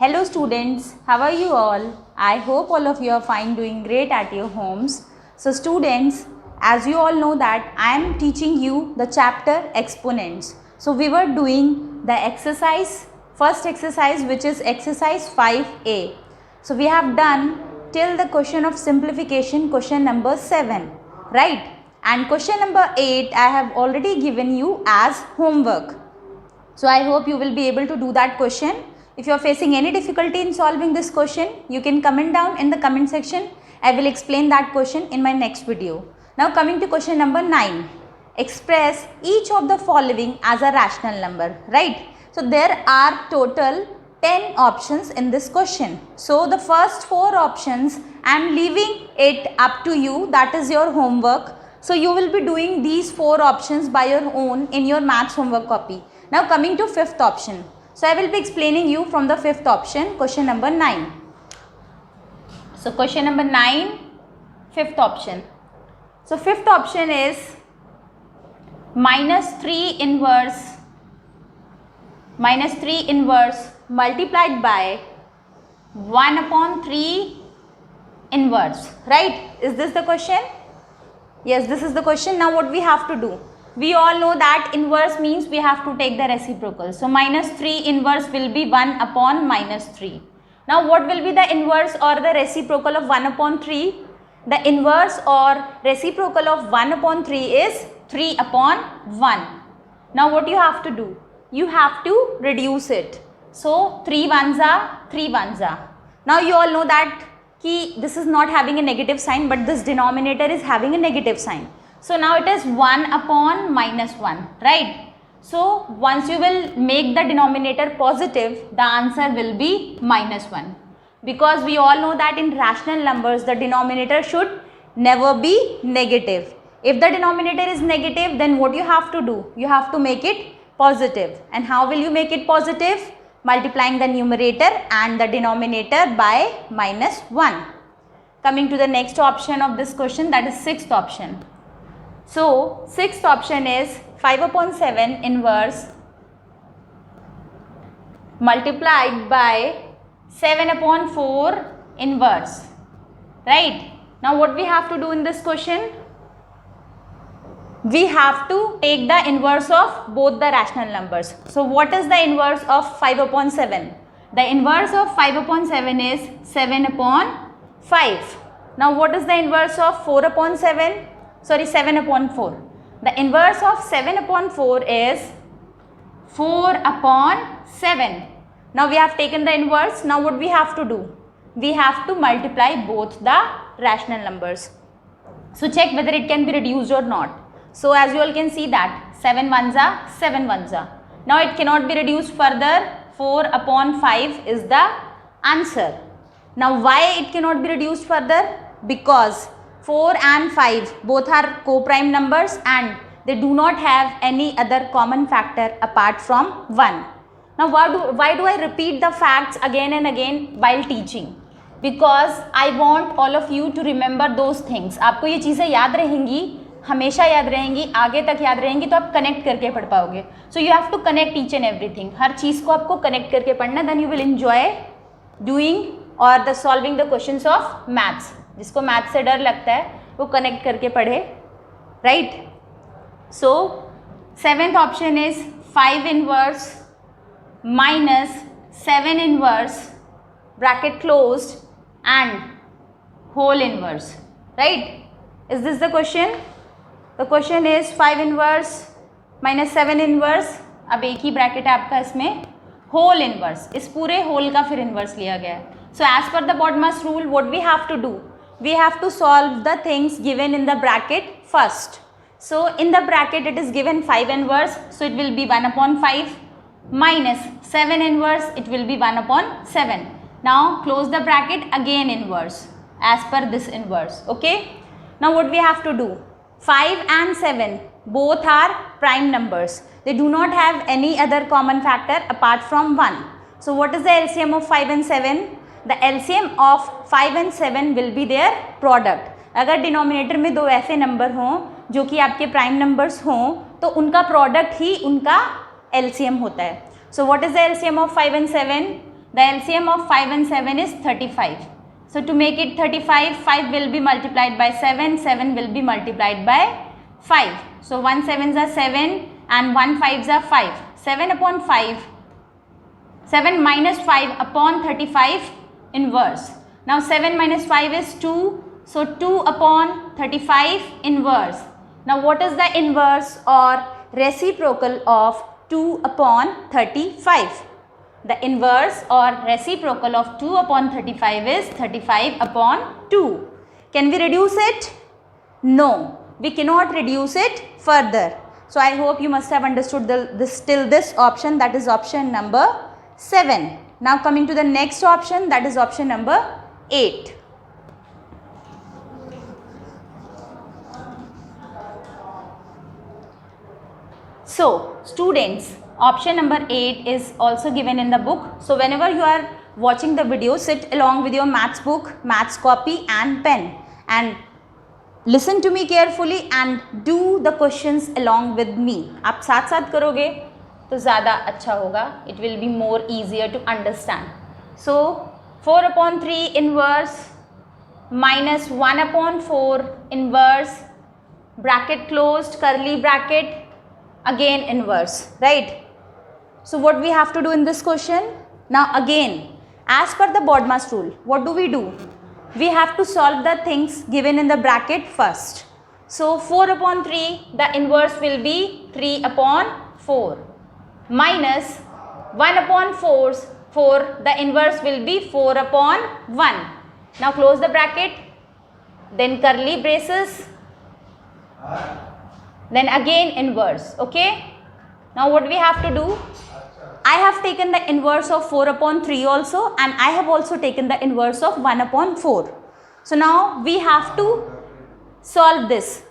Hello students, how are you all? I hope all of you are fine, doing great at your homes. So students, as you all know that I am teaching you the chapter exponents. So we were doing the exercise, first exercise, which is exercise 5A. So we have done till the question of simplification, question number 7, right? And question number 8 I have already given you as homework. So I hope you will be able to do that question. If you are facing any difficulty in solving this question, you can comment down in the comment section. I will explain that question in my next video. Now coming to question number 9. Express each of the following as a rational number, right? So there are total 10 options in this question. So the first 4 options I am leaving it up to you, that is your homework. So you will be doing these 4 options by your own in your maths homework copy. Now coming to 5th option. So I will be explaining you from the 5th option, question number 9. So question number 9, 5th option. So 5th option is minus 3 inverse multiplied by 1 upon 3 inverse, right? Is this the question? Yes, this is the question. Now what we have to do? We all know that inverse means we have to take the reciprocal. So minus 3 inverse will be 1 upon minus 3. Now what will be the inverse or the reciprocal of 1 upon 3? The inverse or reciprocal of 1 upon 3 is 3 upon 1. Now what you have to do? You have to reduce it. So 3 ones are 3 ones are. Now you all know that this is not having a negative sign, but this denominator is having a negative sign. So now it is 1 upon minus 1, right? So once you will make the denominator positive, the answer will be minus 1. Because we all know that in rational numbers, the denominator should never be negative. If the denominator is negative, then what you have to do? You have to make it positive. And how will you make it positive? Multiplying the numerator and the denominator by minus 1. Coming to the next option of this question, that is 6th option. So 6th option is 5 upon 7 inverse multiplied by 7 upon 4 inverse, right? Now what we have to do in this question? We have to take the inverse of both the rational numbers. So what is the inverse of 5 upon 7? The inverse of 5 upon 7 is 7 upon 5. Now what is the inverse of 4 upon 7? Sorry, 7 upon 4. The inverse of 7 upon 4 is 4 upon 7. Now we have taken the inverse. Now what we have to do? We have to multiply both the rational numbers. So check whether it can be reduced or not. So as you all can see that 7 ones are 7 ones are. Now it cannot be reduced further. 4 upon 5 is the answer. Now why it cannot be reduced further? Because 4 and 5 both are co-prime numbers and they do not have any other common factor apart from 1. Now why do I repeat the facts again and again while teaching? Because I want all of you to remember those things. आपको ये चीज़ें याद रहेंगी, हमेशा याद रहेंगी, आगे तक याद रहेंगी, तो आप कनेक्ट करके पढ़ पाओगे. So you have to connect each and everything. हर चीज़ को आपको कनेक्ट करके पढ़ना, then you will enjoy doing or the solving the questions of maths. जिसको मैथ से डर लगता है वो कनेक्ट करके पढ़े, right? So 7th option is 5 inverse minus 7 inverse bracket closed and whole inverse, right? Is this the question? The question is 5 inverse minus 7 inverse. अब एक ही ब्रैकेट है आपका, इसमें होल इनवर्स, इस पूरे होल का फिर इनवर्स लिया गया है. So as per the BODMAS rule, what we have to do? We have to solve the things given in the bracket first. So in the bracket it is given 5 inverse, so it will be 1 upon 5 minus 7 inverse, it will be 1 upon 7. Now close the bracket, again inverse as per this inverse, okay? Now what we have to do? 5 and 7 both are prime numbers. They do not have any other common factor apart from 1. So what is the LCM of 5 and 7? The LCM of 5 and 7 will be their product. अगर denominator में दो ऐसे number हों जो कि आपके prime numbers हों तो उनका प्रोडक्ट ही उनका LCM होता है. So what is the LCM of 5 and 7? The LCM of 5 and 7 is 35. So to make it 35, 5 will be multiplied by 7, 7 will be multiplied by 5. So 1 7s are 7 and 1 5s are 5. 7 upon 5, 7 minus 5 upon 35 inverse. Now 7 minus 5 is 2. So 2 upon 35 inverse. Now what is the inverse or reciprocal of 2 upon 35? The inverse or reciprocal of 2 upon 35 is 35 upon 2. Can we reduce it? No, we cannot reduce it further. So I hope you must have understood this option, that is option number 7. Now coming to the next option, that is option number 8. So students, option number 8 is also given in the book. So whenever you are watching the video, sit along with your maths book, maths copy and pen and listen to me carefully and do the questions along with me. आप साथ साथ करोगे तो ज़्यादा अच्छा होगा. It will be more easier to understand. So 4 upon 3 inverse minus 1 upon 4 inverse, bracket closed, curly bracket, again inverse, right? So what we have to do in this question? Now again, as per the BODMAS rule, what do? We have to solve the things given in the bracket first. So 4 upon 3, the inverse will be 3 upon 4 minus 1 upon 4, the inverse will be 4 upon 1. Now close the bracket, then curly braces, then again inverse. Okay. Now what we have to do? I have taken the inverse of 4 upon 3 also, and I have also taken the inverse of 1 upon 4. So now we have to solve this.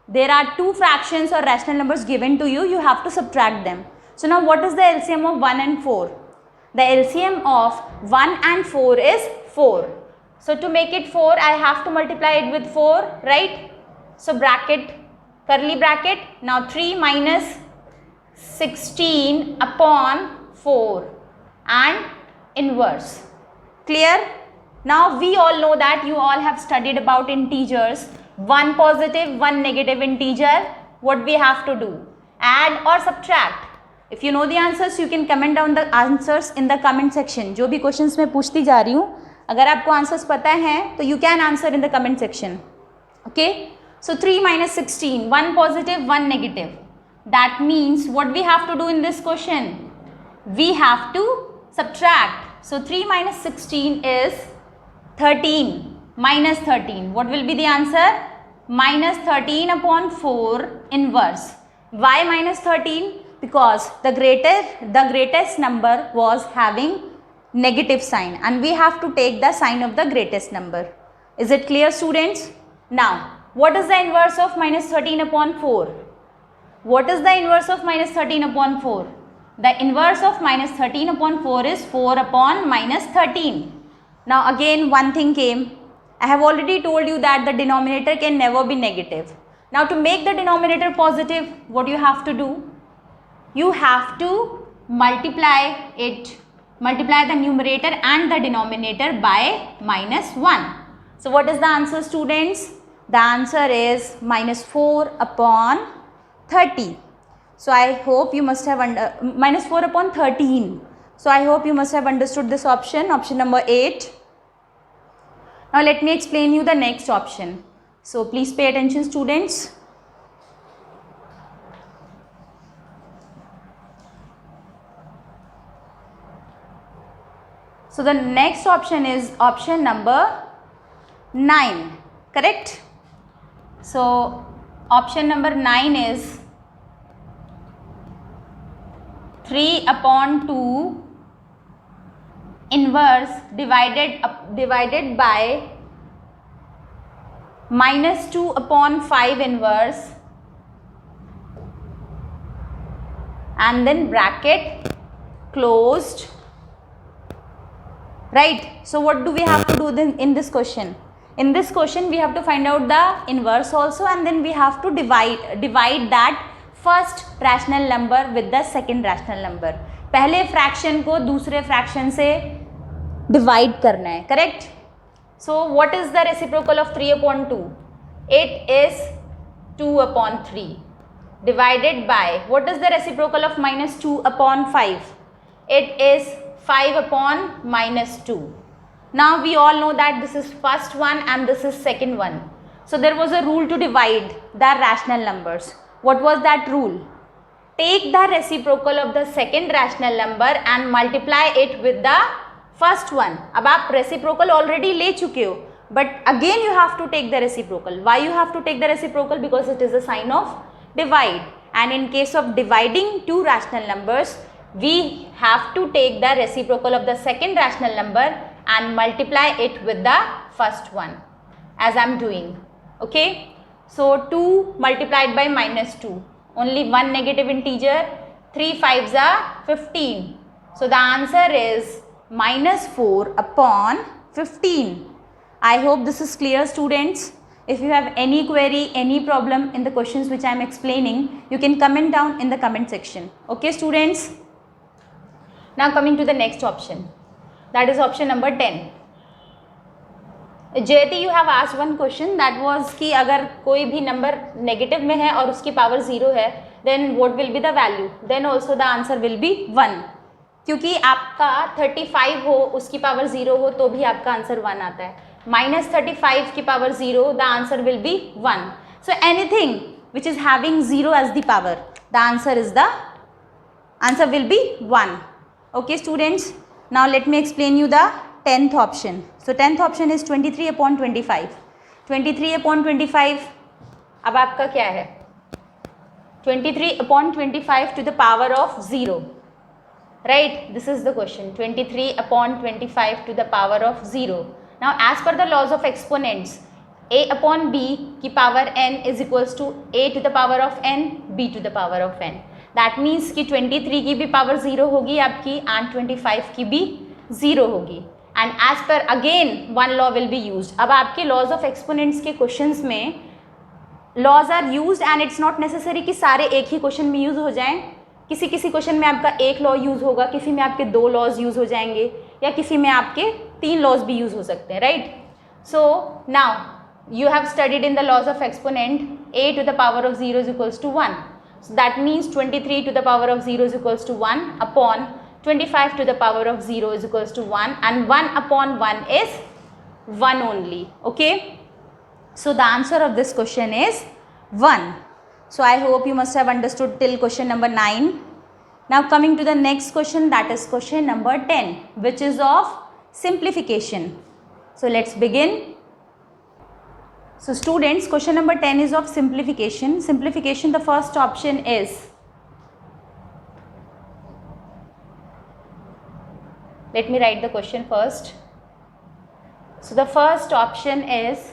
There are two fractions or rational numbers given to you. You have to subtract them. So now what is the LCM of 1 and 4? The LCM of 1 and 4 is 4. So to make it 4, I have to multiply it with 4, right? So bracket, curly bracket. Now 3 minus 16 upon 4 and inverse. Clear? Now we all know that you all have studied about integers. One positive, one negative integer. What we have to do? Add or subtract. If you know the answers, you can comment down the answers in the comment section. जो भी questions मैं पूछती जा रही हूँ, अगर आपको answers पता हैं, तो you can answer in the comment section. Okay? So 3 minus 16, one positive, one negative. That means what we have to do in this question? We have to subtract. So 3 minus 16 is 13 minus 13. What will be the answer? Minus 13 upon 4 inverse. Why minus 13? Because the greatest number was having negative sign, and we have to take the sign of the greatest number. Is it clear, students? Now, what is the inverse of minus 13 upon 4? What is the inverse of minus 13 upon 4? The inverse of minus 13 upon 4 is 4 upon minus 13. Now again one thing came. I have already told you that the denominator can never be negative. Now to make the denominator positive, what you have to do? You have to multiply the numerator and the denominator by minus 1. So what is the answer, students? The answer is minus 4 upon 30. So I hope you must have minus 4 upon 13. So I hope you must have understood this option, option number 8. Now let me explain you the next option. So please pay attention, students. So the next option is option number 9, correct? So option number 9 is 3 upon 2 inverse divided by minus 2 upon 5 inverse and then bracket closed, right? So what do we have to do then in this question? In this question we have to find out the inverse also, and then we have to divide that first rational number with the second rational number. पहले fraction को दूसरे fraction से divide करना है, correct. So what is the reciprocal of 3/2? It is 2/3 divided by what is the reciprocal of -2/5? It is 5/-2. Now we all know that this is first one and this is second one. So there was a rule to divide the rational numbers. What was that rule? Take the reciprocal of the second rational number and multiply it with the first one. अब आप reciprocal already ले चुके हो, but again you have to take the reciprocal. Why you have to take the reciprocal? Because it is a sign of divide, and in case of dividing two rational numbers we have to take the reciprocal of the second rational number and multiply it with the first one, as I am doing. Okay, so 2 multiplied by -2, only one negative integer, 3 5s are 15, so the answer is -4/15. I hope this is clear, students. If you have any query, any problem in the questions which I am explaining, you can comment down in the comment section. Okay, students. Now coming to the next option, that is option number 10. Jayati, you have asked one question, that was कि अगर कोई भी number negative में है और उसकी power 0 है, then what will be the value? Then also the answer will be 1. क्योंकि आपका 35 हो, उसकी power 0 हो तो भी आपका आंसर 1 आता है. -35 की power 0, the answer will be 1. So anything which is having 0 as the power, the answer will be 1. Okay, students. Now let me explain you the 10th option. So 10th option is 23/25. 23/25 अब आपका क्या है? 23/25 to the power of 0. Right? This is the question. 23/25 to the power of 0. Now as per the laws of exponents, a/b की power n is equals to a to the power of n, b to the power of n. That means कि 23 की भी power 0 होगी आपकी and 25 की भी 0 होगी. And as per again one law will be used. अब आपके laws of exponents के questions में laws are used and it's not necessary कि सारे एक ही question में use हो जाएं. किसी किसी क्वेश्चन में आपका एक लॉ यूज होगा, किसी में आपके 2 लॉज यूज हो जाएंगे, या किसी में आपके 3 लॉज भी यूज हो सकते हैं, right. So now you have studied in the laws of exponent a to the power of 0 is equals to 1. So that means 23 to the power of 0 is equals to 1 upon 25 to the power of 0 is equals to 1, and 1 upon 1 is 1 only. Okay, so the answer of this question is 1. So I hope you must have understood till question number 9. Now coming to the next question, that is question number 10, which is of simplification. So let's begin. So students, question number 10 is of simplification. Simplification, the first option is let me write the question first. So the first option is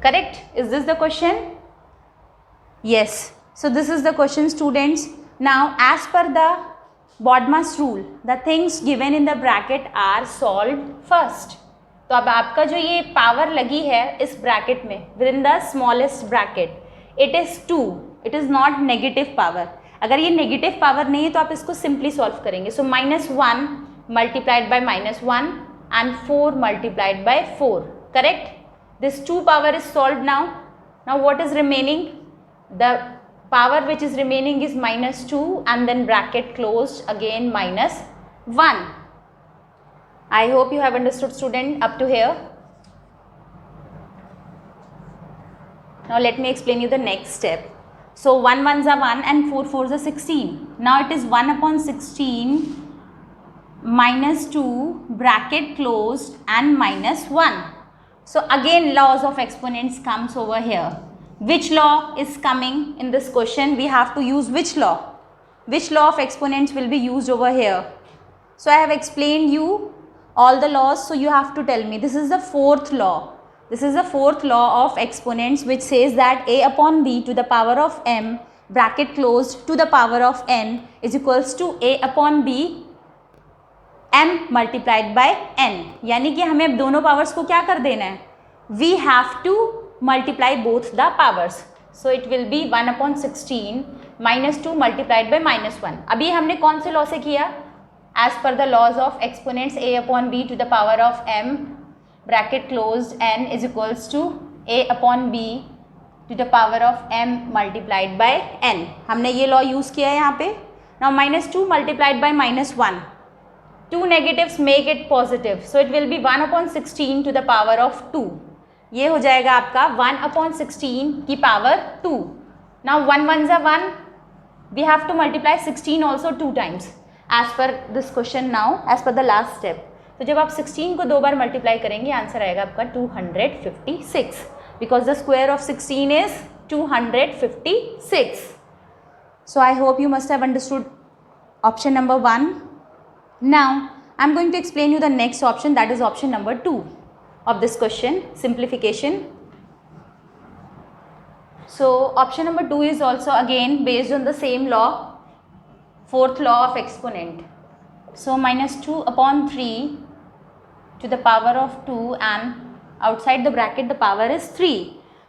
correct. Is this the question? Yes. So this is the question, students. Now as per the BODMAS rule, the things given in the bracket are solved first. तो अब आपका जो ये power लगी है इस bracket में, with in the smallest bracket, it is 2. It is not negative power. अगर ये नेगेटिव पावर नहीं है तो आप इसको सिंपली सॉल्व करेंगे. सो -1 multiplied by -1 and 4 multiplied by 4. Correct. This 2 power is solved now. Now what is remaining? The power which is remaining is -2 and then bracket closed again -1. I hope you have understood, student, up to here. Now let me explain you the next step. So 1 1s are 1 and 4 4s are 16. Now it is 1/16 -2 bracket closed and -1. So again laws of exponents comes over here. Which law is coming in this question? We have to use which law? Which law of exponents will be used over here? So I have explained you all the laws, so you have to tell me. This is the 4th law. This is the 4th law of exponents, which says that a/b to the power of m bracket closed to the power of n is equals to a/b m multiplied by n. यानी कि हमें अब दोनों powers को क्या कर देना है? we have to multiply both the powers. So it will be 1/16 minus 2 multiplied by -1. अभी हमने कौन से लॉ से किया? As per the laws of exponents a/b to the power of m bracket closed n is equals to a/b to the power of m multiplied by n. हमने ये law use किया है यहाँ पे. Now -2 multiplied by -1. Two negatives make it positive, so it will be 1/16 to the power of 2. ये हो जाएगा आपका 1/16 की power 2. Now 1 1s are 1. We have to multiply 16 also 2 times as per this question now, as per the last step. तो जब आप 16 को 2 बार multiply करेंगे आंसर आएगा आपका 256 because the square of 16 is 256. So I hope you must have understood option number 1. Now I am going to explain you the next option, that is option number 2 of this question, simplification. So option number 2 is also again based on the same law, fourth law of exponent. So -2/3 to the power of 2 and outside the bracket the power is 3.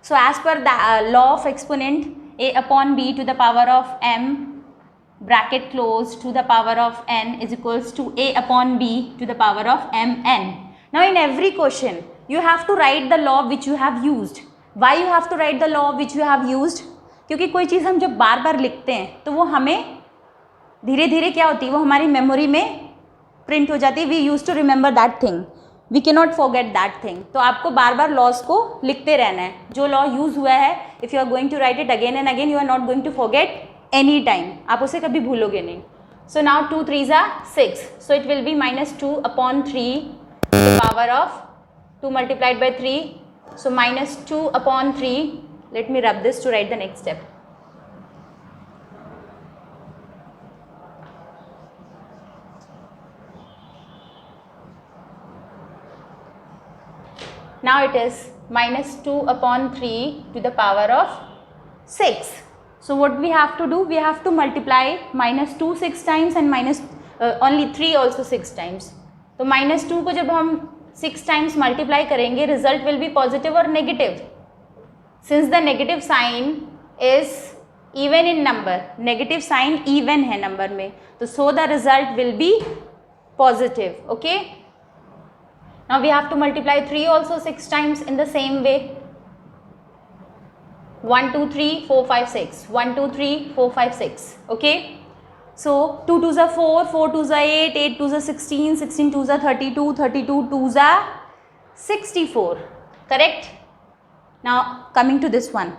So as per the law of exponent, a/b to the power of m bracket closed to the power of n is equals to a/b to the power of mn. Now in every question you have to write the law which you have used. Why you have to write the law which you have used? क्योंकि कोई चीज़ हम जब बार बार लिखते हैं तो वो हमें धीरे धीरे क्या होती है, वो हमारी मेमोरी में प्रिंट हो जाती है. We use to remember that thing, we can not forget that thing. तो आपको बार बार लॉज को लिखते रहना है. जो लॉ यूज हुआ है, if you are going to write it again and again, you are not going to forget any time. आप उसे कभी भूलोगे नहीं. So now 2 3s are 6. So it will be -2/3 to the power of 2 multiplied by 3. So -2/3. Let me rub this to write the next step. Now it is -2/3 to the power of 6. So what we have to do? We have to multiply -2 6 times and only 3 also 6 times. तो -2 को जब हम 6 times multiply करेंगे, result will be positive or negative. Since the negative sign is even in number, negative sign even है number में, तो so the result will be positive. Okay. Now we have to multiply 3 also 6 times in the same way. 1 2 3 4 5 6. 1 2 3 4 5 6. Okay. So 2 2s are 4, 4 2s are 8, 8 2s are 16, 16 2s are 32, 32 2s are 64. Correct? Now coming to this one.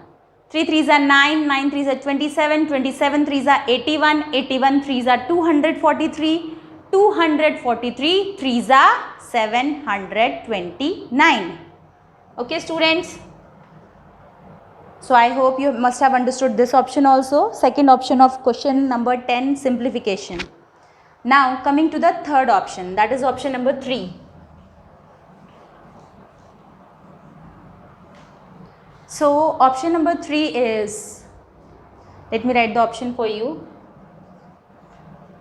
3 3s are 9, 9 3s are 27, 27 3s are 81, 81 3s are 243, 243 3s are 729. Okay students, so I hope you must have understood this option also, second option of question number 10, simplification. Now coming to the third option, that is option number 3. So option number 3 is, let me write the option for you,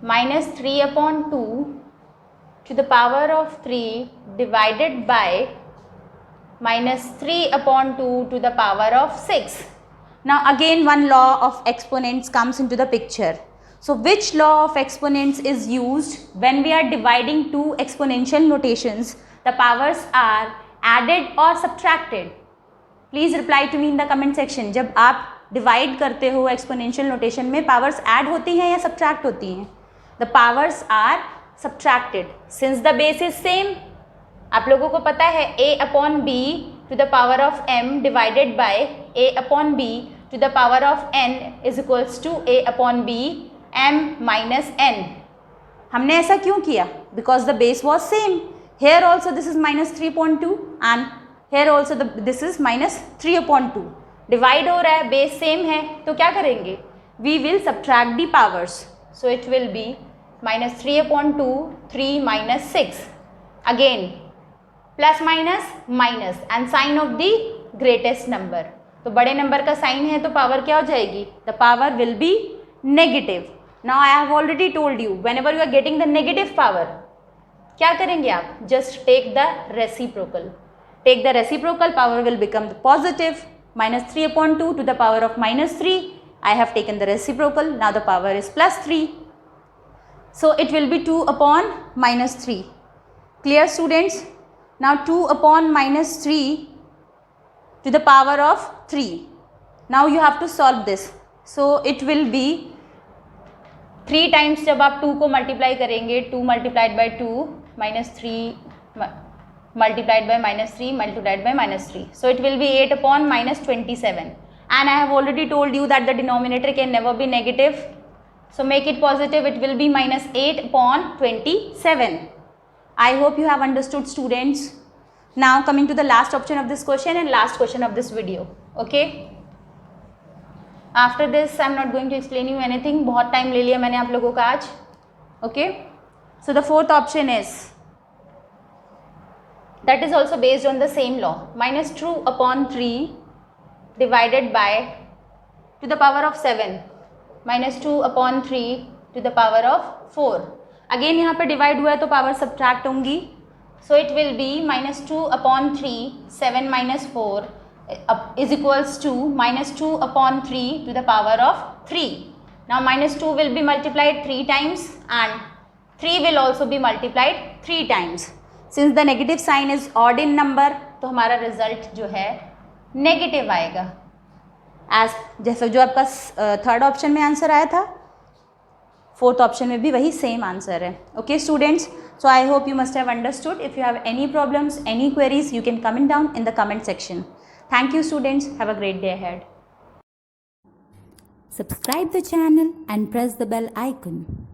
-3/2 to the power of 3 divided by -3/2 to the power of 6. Now again one law of exponents comes into the picture. So which law of exponents is used when we are dividing two exponential notations? The powers are added or subtracted? Please reply to me in the comment section. जब आप divide करते हो exponential notation में, powers add होती हैं या subtract होती हैं? The powers are subtracted since the base is same. आप लोगों को पता है a/b to the power of m divided by a/b to the power of n is equals to a/b m minus n. हमने ऐसा क्यों किया? Because the base was same. Here also this is -3/2 and here also this is -3/2. Divide हो रहा है, base same है, तो क्या करेंगे? We will subtract the powers. So it will be -3/2, 3 minus 6. Again plus minus minus and sign of the greatest number. तो बड़े number का साइन है तो पावर क्या हो जाएगी? The power will be negative. Now I have already told you, whenever you are getting the negative power, क्या करेंगे आप? Just take the reciprocal. take the reciprocal, power will become the positive. Minus 3 upon 2 to the power of minus 3. I have taken the reciprocal. Now the power is plus 3. So it will be 2 upon minus 3. Clear, students? Now 2 upon minus 3 to the power of 3. Now you have to solve this. So it will be 3 times जब आप 2 को multiply करेंगे, 2 multiplied by 2 minus 3 multiplied by minus 3 multiplied by minus 3. So it will be 8 upon minus 27. And I have already told you that the denominator can never be negative. So make it positive, it will be minus 8 upon 27. I hope you have understood, students. Now coming to the last option of this question and last question of this video. Okay. After this I am not going to explain you anything. बहुत time ले लिया मैंने आप लोगों का आज. Okay. So the fourth option is, that is also based on the same law. Minus 2 upon 3 divided by to the power of 7. Minus 2 upon 3 to the power of 4. Again यहाँ पे divide हुआ है तो power subtract होंगी. So it will be minus 2 upon 3, 7 minus 4 is equals to minus 2 upon 3 to the power of 3. Now minus 2 will be multiplied 3 times and 3 will also be multiplied 3 times. Since the negative sign is odd in number, तो हमारा result जो है negative आएगा. As जैसा जो आपका third option में answer आया था, फोर्थ ऑप्शन में भी वही सेम आंसर है. Okay students, so I hope you must have understood. If you have any problems, any queries, you can comment down in the comment section. Thank you, students. Have a great day ahead. Subscribe the channel and press the bell icon.